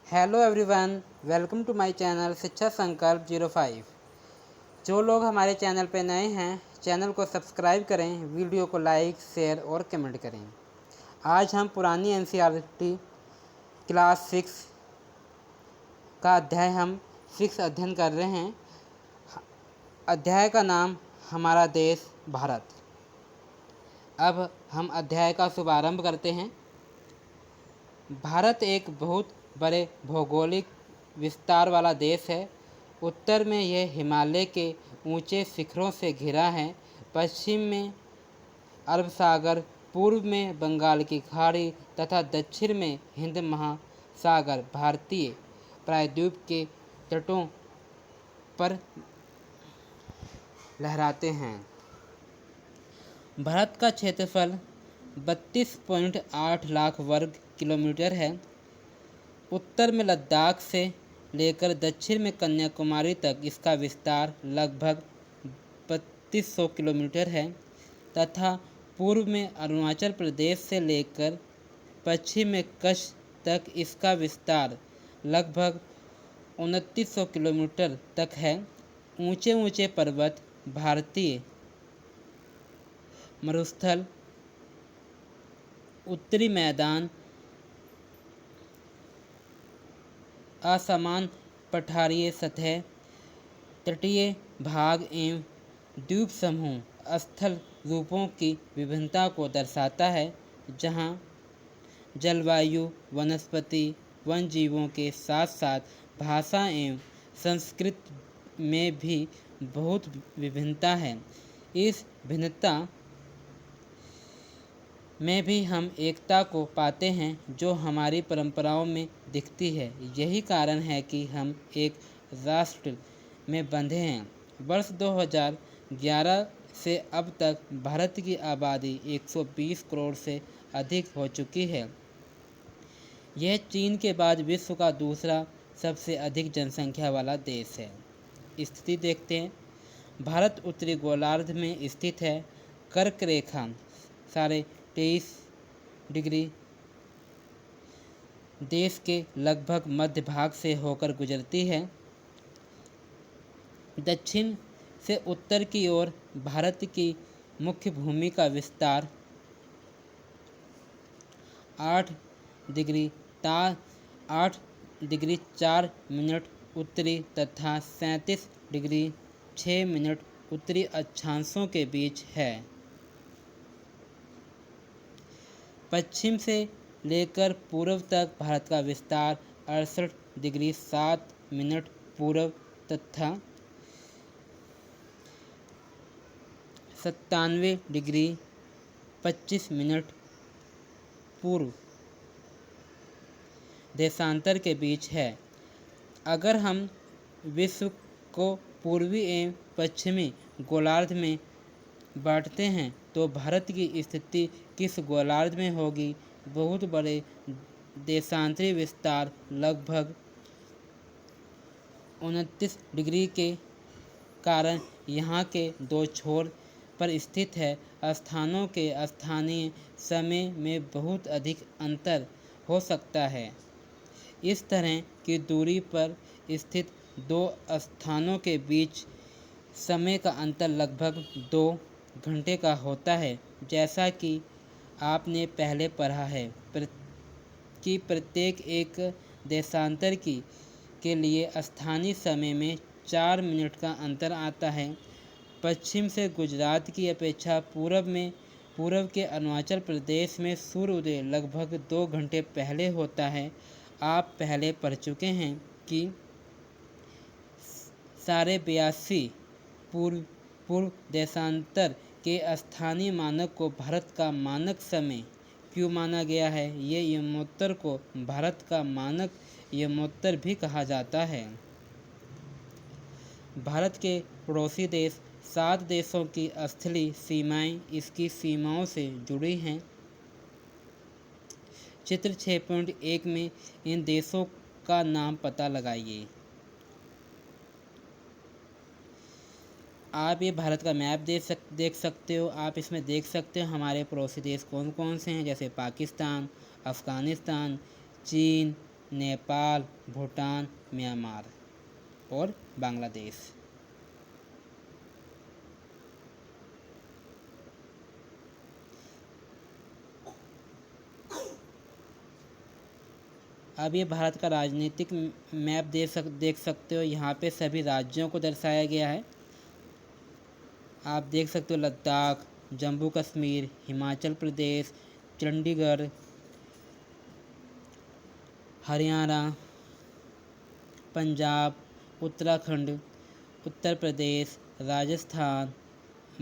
Hello everyone, welcome to my channel Shiksha Sankalp 05। जो लोग हमारे चैनल पर नए हैं, चैनल को सब्सक्राइब करें, वीडियो को लाइक, शेयर और कमेंट करें। आज हम पुरानी एनसीईआरटी क्लास 6 का अध्याय हम 6 अध्ययन कर रहे हैं। अध्याय का नाम हमारा देश भारत। अब हम अध्याय का शुभारंभ करते हैं। भारत एक बहुत बड़े भौगोलिक विस्तार वाला देश है। उत्तर में यह हिमालय के ऊंचे शिखरों से घिरा है, पश्चिम में अरब सागर, पूर्व में बंगाल की खाड़ी तथा दक्षिण में हिंद महासागर भारतीय प्रायद्वीप के तटों पर लहराते हैं। भारत का क्षेत्रफल 32.8 लाख वर्ग किलोमीटर है। उत्तर में लद्दाख से लेकर दक्षिण में कन्याकुमारी तक इसका विस्तार लगभग 3200 किलोमीटर है तथा पूर्व में अरुणाचल प्रदेश से लेकर पश्चिम में कच्छ तक इसका विस्तार लगभग 2900 किलोमीटर तक है। ऊंचे ऊंचे पर्वत, भारतीय मरुस्थल, उत्तरी मैदान, असमान पठारीय सतह, तटीय भाग एवं द्वीप समूह स्थल रूपों की विभिन्नता को दर्शाता है, जहां जलवायु, वनस्पति, वन जीवों के साथ साथ भाषा एवं संस्कृति में भी बहुत विभिन्नता है। इस भिन्नता में भी हम एकता को पाते हैं, जो हमारी परंपराओं में दिखती है। यही कारण है कि हम एक राष्ट्र में बंधे हैं। वर्ष 2011 से अब तक भारत की आबादी 120 करोड़ से अधिक हो चुकी है। यह चीन के बाद विश्व का दूसरा सबसे अधिक जनसंख्या वाला देश है। स्थिति देखते हैं। भारत उत्तरी गोलार्ध में स्थित है। कर्क रेखा 23.5 डिग्री देश के लगभग मध्य भाग से होकर गुजरती है। दक्षिण से उत्तर की ओर भारत की मुख्य भूमि का विस्तार 8 डिग्री 4 मिनट उत्तरी तथा 37 डिग्री 6 मिनट उत्तरी अक्षांशों के बीच है। पश्चिम से लेकर पूर्व तक भारत का विस्तार 68 डिग्री 7 मिनट पूर्व तथा 97 डिग्री 25 मिनट पूर्व देशांतर के बीच है। अगर हम विश्व को पूर्वी एवं पश्चिमी गोलार्ध में बांटते हैं तो भारत की स्थिति किस गोलार्ध में होगी? बहुत बड़े देशांतरी विस्तार लगभग 29 डिग्री के कारण यहाँ के दो छोर पर स्थित है। स्थानों के स्थानीय समय में बहुत अधिक अंतर हो सकता है। इस तरह की दूरी पर स्थित दो स्थानों के बीच समय का अंतर लगभग 2 घंटे का होता है। जैसा कि आपने पहले पढ़ा है कि प्रत्येक एक देशांतर के लिए स्थानीय समय में 4 मिनट का अंतर आता है। पश्चिम से गुजरात की अपेक्षा पूर्व के अरुणाचल प्रदेश में सूर्योदय लगभग 2 घंटे पहले होता है। आप पहले पढ़ चुके हैं कि 82.5 पूर्व देशांतर के स्थानीय मानक को भारत का मानक समय क्यों माना गया है? ये यमोत्तर को भारत का मानक यमोत्तर भी कहा जाता है। भारत के पड़ोसी देश 7 देशों की स्थलीय सीमाएं इसकी सीमाओं से जुड़ी हैं। चित्र 6.1 में इन देशों का नाम पता लगाइए। आप ये भारत का मैप देख सकते हो। आप इसमें देख सकते हो हमारे पड़ोसी देश कौन कौन से हैं, जैसे पाकिस्तान, अफ़गानिस्तान, चीन, नेपाल, भूटान, म्यांमार और बांग्लादेश। अब ये भारत का राजनीतिक मैप देख सकते हो। यहाँ पे सभी राज्यों को दर्शाया गया है। आप देख सकते हो लद्दाख, जम्मू कश्मीर, हिमाचल प्रदेश, चंडीगढ़, हरियाणा, पंजाब, उत्तराखंड, उत्तर प्रदेश, राजस्थान,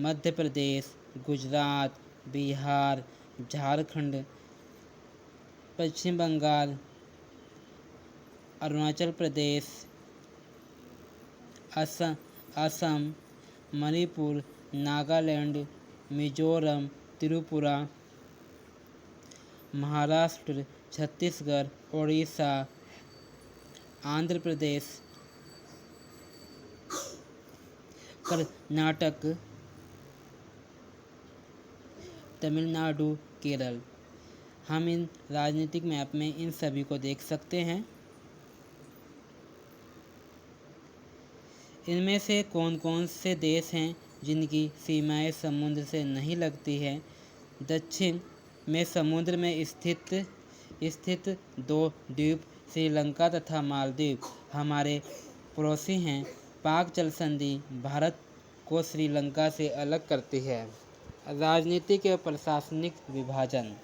मध्य प्रदेश, गुजरात, बिहार, झारखंड, पश्चिम बंगाल, अरुणाचल प्रदेश, असम, मणिपुर, नागालैंड, मिजोरम, त्रिपुरा, महाराष्ट्र, छत्तीसगढ़, उड़ीसा, आंध्र प्रदेश, कर्नाटक, तमिलनाडु, केरल। हम इन राजनीतिक मैप में इन सभी को देख सकते हैं। इनमें से कौन कौन से देश हैं जिनकी सीमाएं समुद्र से नहीं लगती है। दक्षिण में समुद्र में स्थित दो द्वीप श्रीलंका तथा मालदीव हमारे पड़ोसी हैं। पाक जल संधि भारत को श्रीलंका से अलग करती है। राजनीतिक एवं प्रशासनिक विभाजन।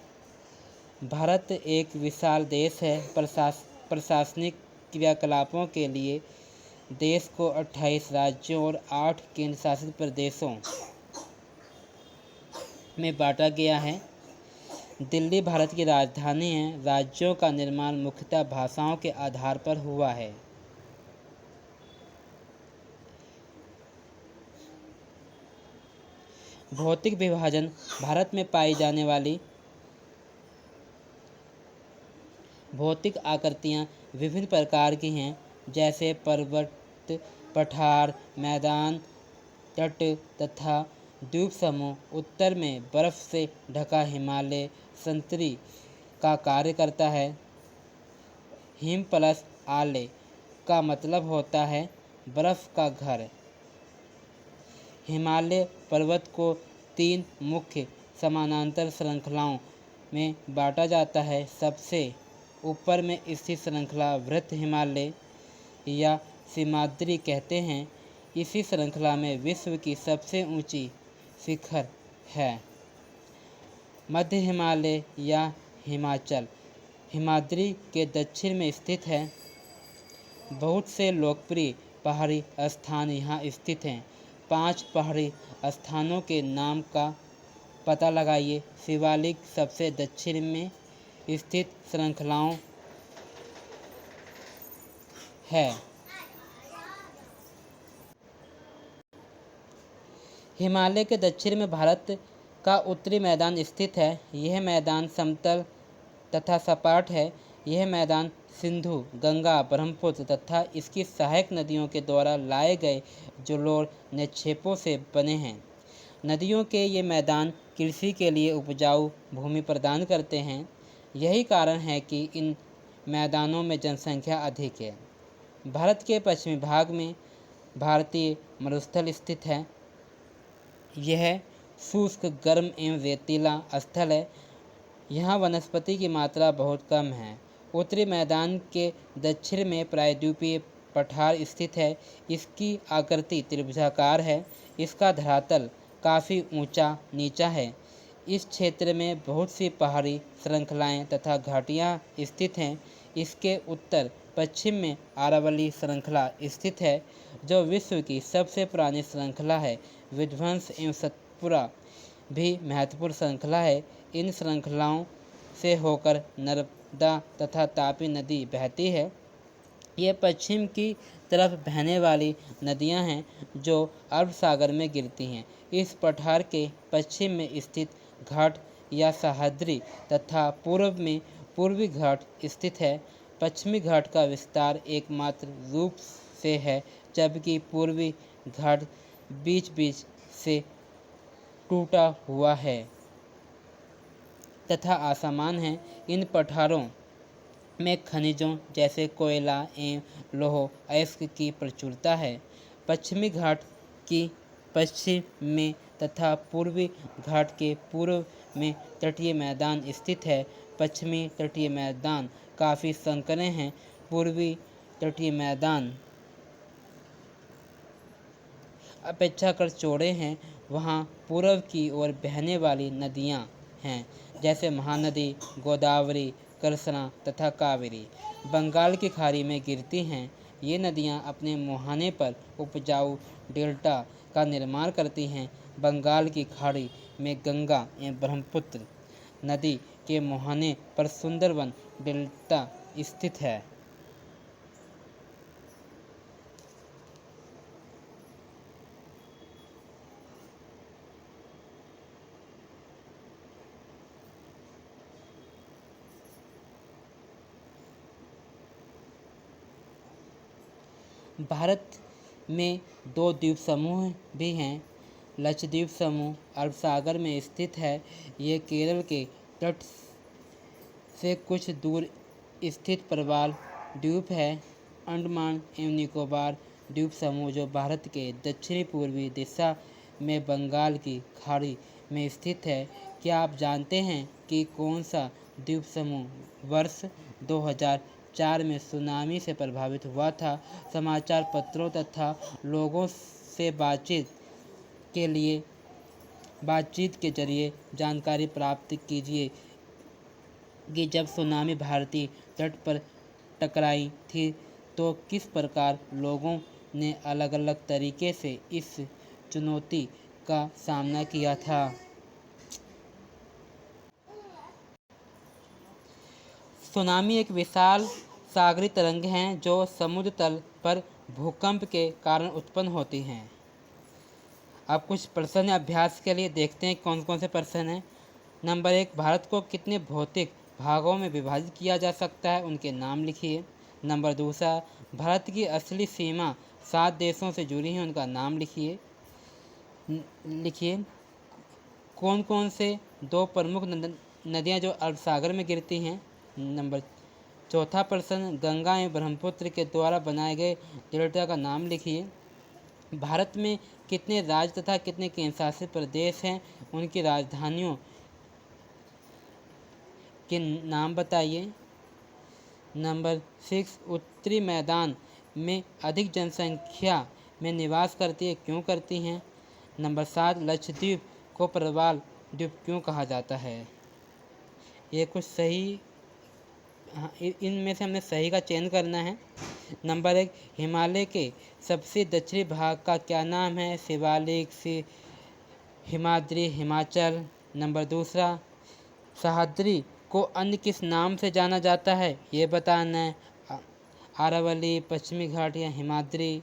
भारत एक विशाल देश है। प्रशासनिक क्रियाकलापों के लिए देश को 28 राज्यों और 8 केंद्र शासित प्रदेशों में बांटा गया है। दिल्ली भारत की राजधानी है। राज्यों का निर्माण मुख्यतः भाषाओं के आधार पर हुआ है। भौतिक विभाजन। भारत में पाई जाने वाली भौतिक आकृतियाँ विभिन्न प्रकार की हैं, जैसे पर्वत, पठार, मैदान, तट तथा द्वीप समूह। उत्तर में बर्फ से ढका हिमालय संतरी का कार्य करता है। हिम प्लस आले का मतलब होता है बर्फ का घर। हिमालय पर्वत को 3 मुख्य समानांतर श्रृंखलाओं में बांटा जाता है। सबसे ऊपर में स्थित श्रृंखला वृत्त हिमालय या सिमाद्री कहते हैं। इसी श्रृंखला में विश्व की सबसे ऊंची शिखर है। मध्य हिमालय या हिमाचल हिमाद्री के दक्षिण में स्थित है। बहुत से लोकप्रिय पहाड़ी स्थान यहाँ स्थित हैं। 5 पहाड़ी स्थानों के नाम का पता लगाइए। शिवालिक सबसे दक्षिण में स्थित श्रृंखलाओं है। हिमालय के दक्षिण में भारत का उत्तरी मैदान स्थित है। यह मैदान समतल तथा सपाट है। यह मैदान सिंधु, गंगा, ब्रह्मपुत्र तथा इसकी सहायक नदियों के द्वारा लाए गए जलोढ़ निक्षेपों से बने हैं। नदियों के ये मैदान कृषि के लिए उपजाऊ भूमि प्रदान करते हैं। यही कारण है कि इन मैदानों में जनसंख्या अधिक है। भारत के पश्चिमी भाग में भारतीय मरुस्थल स्थित है। यह शुष्क, गर्म एवं रेतीला स्थल है। यहाँ वनस्पति की मात्रा बहुत कम है। उत्तरी मैदान के दक्षिण में प्रायद्वीपीय पठार स्थित है। इसकी आकृति त्रिभुजाकार है। इसका धरातल काफ़ी ऊंचा नीचा है। इस क्षेत्र में बहुत सी पहाड़ी श्रृंखलाएं तथा घाटियाँ स्थित हैं। इसके उत्तर पश्चिम में अरावली श्रृंखला स्थित है, जो विश्व की सबसे पुरानी श्रृंखला है। विध्वंस एवं सतपुरा भी महत्वपूर्ण श्रृंखला है। इन श्रृंखलाओं से होकर नर्मदा तथा तापी नदी बहती है। ये पश्चिम की तरफ बहने वाली नदियां हैं जो अरब सागर में गिरती हैं। इस पठार के पश्चिम में स्थित घाट या सह्याद्री तथा पूर्व में पूर्वी घाट स्थित है। पश्चिमी घाट का विस्तार एकमात्र रूप से है, जबकि पूर्वी घाट बीच बीच से टूटा हुआ है तथा असमान है। इन पठारों में खनिजों जैसे कोयला एवं लौह अयस्क की प्रचुरता है। पश्चिमी घाट की पश्चिम में तथा पूर्वी घाट के पूर्व में तटीय मैदान स्थित है। पश्चिमी तटीय मैदान काफ़ी संकरे हैं। पूर्वी तटीय मैदान अपेक्षाकृत चौड़े हैं। वहाँ पूर्व की ओर बहने वाली नदियाँ हैं, जैसे महानदी, गोदावरी, कृष्णा तथा कावेरी बंगाल की खाड़ी में गिरती हैं। ये नदियाँ अपने मुहाने पर उपजाऊ डेल्टा का निर्माण करती हैं। बंगाल की खाड़ी में गंगा एवं ब्रह्मपुत्र नदी के मुहाने पर सुंदरवन डेल्टा स्थित है। भारत में दो द्वीप समूह भी हैं। लक्षद्वीप समूह अरब सागर में स्थित है। ये केरल के तट से कुछ दूर स्थित प्रवाल द्वीप है। अंडमान एवं निकोबार द्वीप समूह जो भारत के दक्षिणी पूर्वी दिशा में बंगाल की खाड़ी में स्थित है। क्या आप जानते हैं कि कौन सा द्वीप समूह वर्ष 2004 में सुनामी से प्रभावित हुआ था? समाचार पत्रों तथा लोगों से बातचीत के जरिए जानकारी प्राप्त कीजिए कि जब सुनामी भारतीय तट पर टकराई थी तो किस प्रकार लोगों ने अलग अलग तरीके से इस चुनौती का सामना किया था। सुनामी एक विशाल सागरी तरंग हैं जो समुद्र तल पर भूकंप के कारण उत्पन्न होती हैं। अब कुछ प्रश्न अभ्यास के लिए देखते हैं कौन कौन से प्रश्न हैं। नंबर 1, भारत को कितने भौतिक भागों में विभाजित किया जा सकता है? उनके नाम लिखिए। नंबर 2, भारत की असली सीमा 7 देशों से जुड़ी है, उनका नाम लिखिए। कौन कौन से दो प्रमुख नदियाँ जो अरब सागर में गिरती हैं? नंबर 4 प्रश्न, गंगा एवं ब्रह्मपुत्र के द्वारा बनाए गए डेल्टा का नाम लिखिए। भारत में कितने राज्य तथा कितने केंद्र शासित प्रदेश हैं? उनकी राजधानियों के नाम बताइए। नंबर 6, उत्तरी मैदान में अधिक जनसंख्या में निवास करती है, क्यों करती हैं? नंबर 7, लक्षद्वीप को प्रवाल द्वीप क्यों कहा जाता है? ये कुछ सही, इनमें से हमने सही का चयन करना है। नंबर 1, हिमालय के सबसे दक्षिणी भाग का क्या नाम है? शिवालिक, हिमाद्री, हिमाचल। नंबर 2, सह्याद्री को अन्य किस नाम से जाना जाता है? ये बताना है। अरावली, पश्चिमी घाट या हिमाद्री।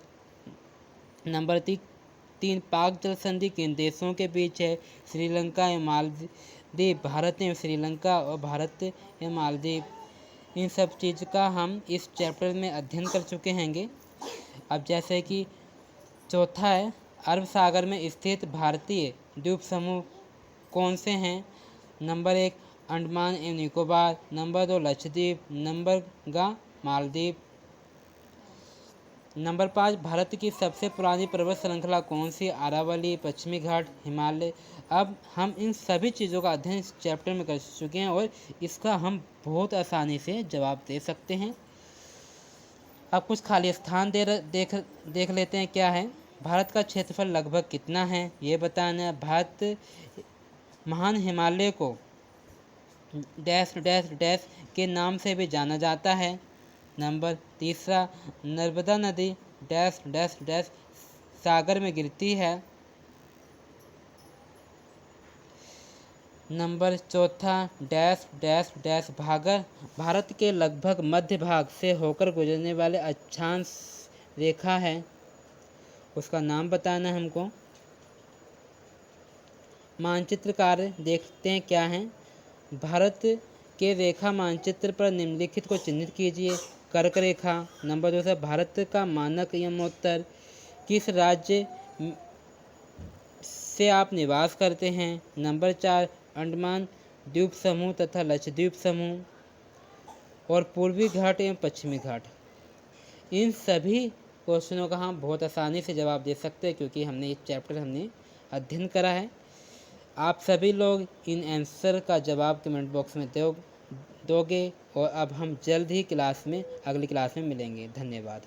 नंबर 3, पाक जल संधि किन देशों के बीच है? श्रीलंका या मालदीव। भारत एवं श्रीलंका और भारत या मालदीव, इन सब चीज़ का हम इस चैप्टर में अध्ययन कर चुके हैंगे। अब जैसे कि चौथा है, अरब सागर में स्थित भारतीय द्वीप समूह कौन से हैं? नंबर 1, अंडमान एवं Nicobar. Number 2, Lakshadweep. Number Maldives. Number 5, Bharat की सबसे पुरानी पर्वत श्रृंखला कौन सी? अरावली, पश्चिमी घाट, हिमालय। अब हम इन सभी चीज़ों का अध्ययन इस चैप्टर में कर चुके हैं और इसका हम बहुत आसानी से जवाब दे सकते हैं। अब कुछ खाली स्थान देख लेते हैं क्या है। भारत का क्षेत्रफल लगभग कितना है? ये बताना है। भारत महान हिमालय को डैश डैश डैश के नाम से भी जाना जाता है। नंबर 3, नर्मदा नदी डैश डैश डैश सागर में गिरती है। Number 4, dash dash dash Bharat के लगभग मध्य भाग से होकर गुजरने वाले अक्षांश रेखा है, उसका नाम बताना है हमको। मानचित्र कार्य देखते हैं क्या है। भारत के रेखा मानचित्र पर निम्नलिखित को चिन्हित कीजिए। कर्क रेखा। नंबर 2, भारत का मानक यमोत्तर किस राज्य से आप निवास करते हैं? नंबर 4, अंडमान द्वीप समूह तथा लक्षद्वीप समूह। और पूर्वी घाट एवं पश्चिमी घाट। इन सभी क्वेश्चनों का हम बहुत आसानी से जवाब दे सकते हैं, क्योंकि हमने ये चैप्टर अध्ययन करा है। आप सभी लोग इन आंसर का जवाब कमेंट बॉक्स में दोगे, और अब हम जल्द ही अगली क्लास में मिलेंगे। धन्यवाद।